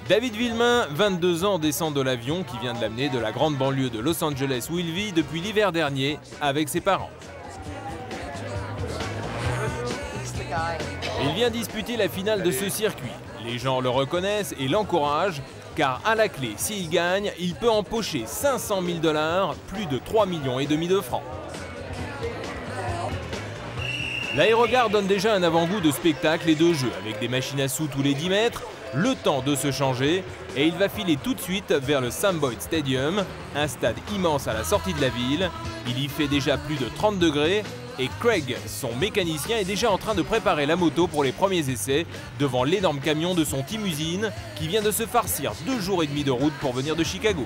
David Villemain, 22 ans, descend de l'avion qui vient de l'amener de la grande banlieue de Los Angeles où il vit depuis l'hiver dernier avec ses parents. Il vient disputer la finale de ce circuit. Les gens le reconnaissent et l'encouragent car à la clé, s'il gagne, il peut empocher 500 000 $, plus de 3,5 millions de francs. L'aérogare donne déjà un avant-goût de spectacle et de jeu avec des machines à sous tous les 10 mètres, le temps de se changer et il va filer tout de suite vers le Sam Boyd Stadium, un stade immense à la sortie de la ville. Il y fait déjà plus de 30 degrés et Craig, son mécanicien, est déjà en train de préparer la moto pour les premiers essais devant l'énorme camion de son team usine qui vient de se farcir 2 jours et demi de route pour venir de Chicago.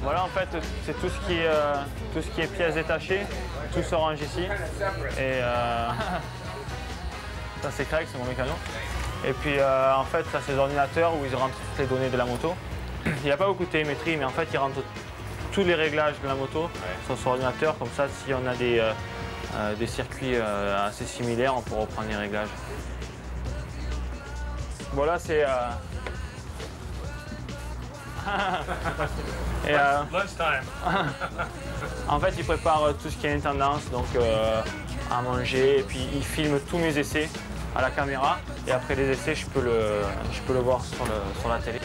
Voilà, en fait, c'est tout ce qui est pièces détachées, tout se range ici. Et ça, c'est Craig, c'est mon mécano. Et puis, en fait, ça, c'est les ordinateurs où ils rentrent toutes les données de la moto. Il n'y a pas beaucoup de télémétrie, mais en fait, ils rentrent tous les réglages de la moto sur son ordinateur. Comme ça, si on a des circuits assez similaires, on pourra reprendre les réglages. Voilà, c'est... En fait, il prépare tout ce qui est intendance, donc à manger, et puis il filme tous mes essais à la caméra, et après les essais, je peux le voir sur la télé.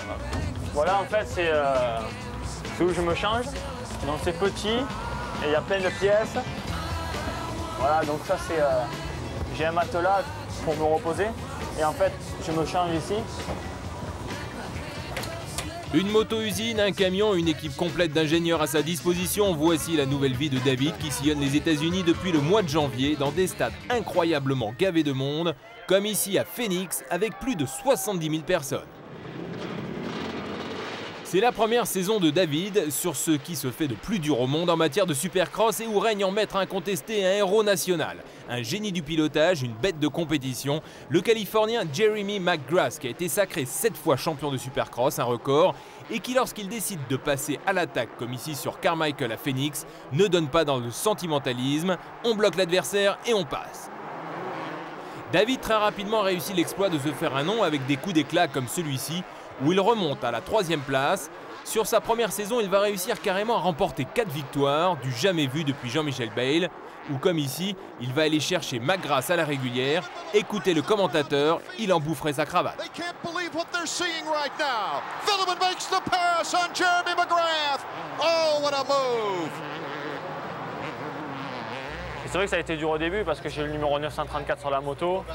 Voilà, en fait, c'est où je me change. Donc c'est petit, et il y a plein de pièces. Voilà, donc ça c'est... j'ai un matelas pour me reposer, et en fait, je me change ici. Une moto-usine, un camion, une équipe complète d'ingénieurs à sa disposition. Voici la nouvelle vie de David qui sillonne les États-Unis depuis le mois de janvier dans des stades incroyablement gavés de monde, comme ici à Phoenix avec plus de 70 000 personnes. C'est la première saison de David sur ce qui se fait de plus dur au monde en matière de supercross et où règne en maître incontesté un héros national. Un génie du pilotage, une bête de compétition, le Californien Jeremy McGrath qui a été sacré 7 fois champion de supercross, un record, et qui lorsqu'il décide de passer à l'attaque comme ici sur Carmichael à Phoenix, ne donne pas dans le sentimentalisme, on bloque l'adversaire et on passe. David très rapidement réussit l'exploit de se faire un nom avec des coups d'éclat comme celui-ci, où il remonte à la 3e place. Sur sa première saison, il va réussir carrément à remporter 4 victoires, du jamais vu depuis Jean-Michel Bayle, ou comme ici, il va aller chercher McGrath à la régulière. Écoutez le commentateur, il en boufferait sa cravate. C'est vrai que ça a été dur au début parce que j'ai le numéro 934 sur la moto,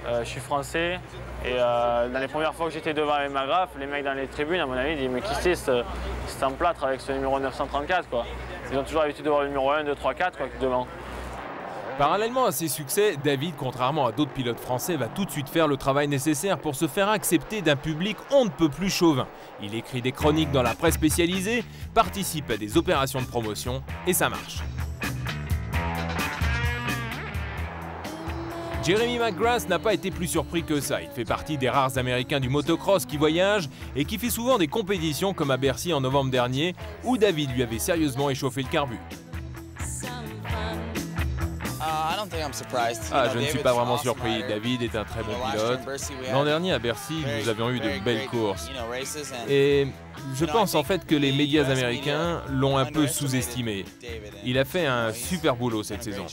je suis français et dans les premières fois que j'étais devant avec McGrath, les mecs dans les tribunes à mon avis disent mais qui c'est cet emplâtre avec ce numéro 934 quoi. Ils ont toujours l'habitude de voir le numéro 1, 2, 3, 4 quoi, devant. Parallèlement à ses succès, David, contrairement à d'autres pilotes français, va tout de suite faire le travail nécessaire pour se faire accepter d'un public on ne peut plus chauvin. Il écrit des chroniques dans la presse spécialisée, participe à des opérations de promotion et ça marche. Jeremy McGrath n'a pas été plus surpris que ça. Il fait partie des rares Américains du motocross qui voyagent et qui fait souvent des compétitions comme à Bercy en novembre dernier où David lui avait sérieusement échauffé le carbu. Je ne suis pas vraiment surpris. David est un très bon pilote. L'an dernier à Bercy, nous avions eu de belles courses. Et je pense en fait que les médias américains l'ont un peu sous-estimé. Il a fait un super boulot cette saison.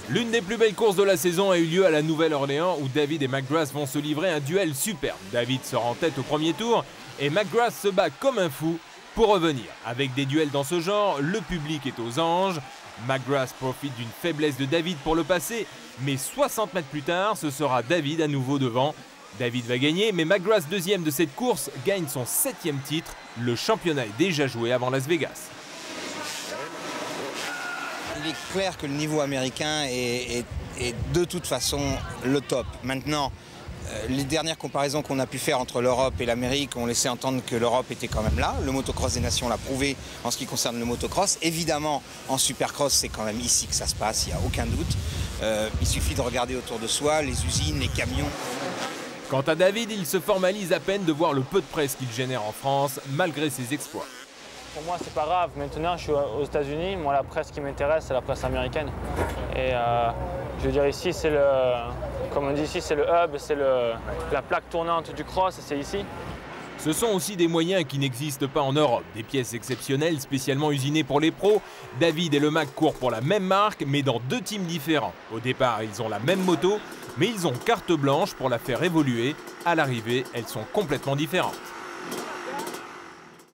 L'une des plus belles courses de la saison a eu lieu à la Nouvelle-Orléans où David et McGrath vont se livrer un duel superbe. David sort en tête au premier tour et McGrath se bat comme un fou pour revenir. Avec des duels dans ce genre, le public est aux anges. McGrath profite d'une faiblesse de David pour le passer, mais 60 mètres plus tard, ce sera David à nouveau devant. David va gagner, mais McGrath, deuxième de cette course, gagne son 7e titre. Le championnat est déjà joué avant Las Vegas. Il est clair que le niveau américain est de toute façon le top. Maintenant, les dernières comparaisons qu'on a pu faire entre l'Europe et l'Amérique ont laissé entendre que l'Europe était quand même là. Le motocross des nations l'a prouvé en ce qui concerne le motocross. Évidemment, en supercross, c'est quand même ici que ça se passe, il n'y a aucun doute. Il suffit de regarder autour de soi, les usines, les camions. Quant à David, il se formalise à peine de voir le peu de presse qu'il génère en France, malgré ses exploits. Pour moi, c'est pas grave. Maintenant, je suis aux États-Unis. Moi, la presse qui m'intéresse, c'est la presse américaine. Et je veux dire, ici, c'est Comme on dit ici, c'est le hub, c'est la plaque tournante du cross, c'est ici. Ce sont aussi des moyens qui n'existent pas en Europe, des pièces exceptionnelles spécialement usinées pour les pros. David et le Mac courent pour la même marque, mais dans 2 teams différents. Au départ, ils ont la même moto, mais ils ont carte blanche pour la faire évoluer. À l'arrivée, elles sont complètement différentes.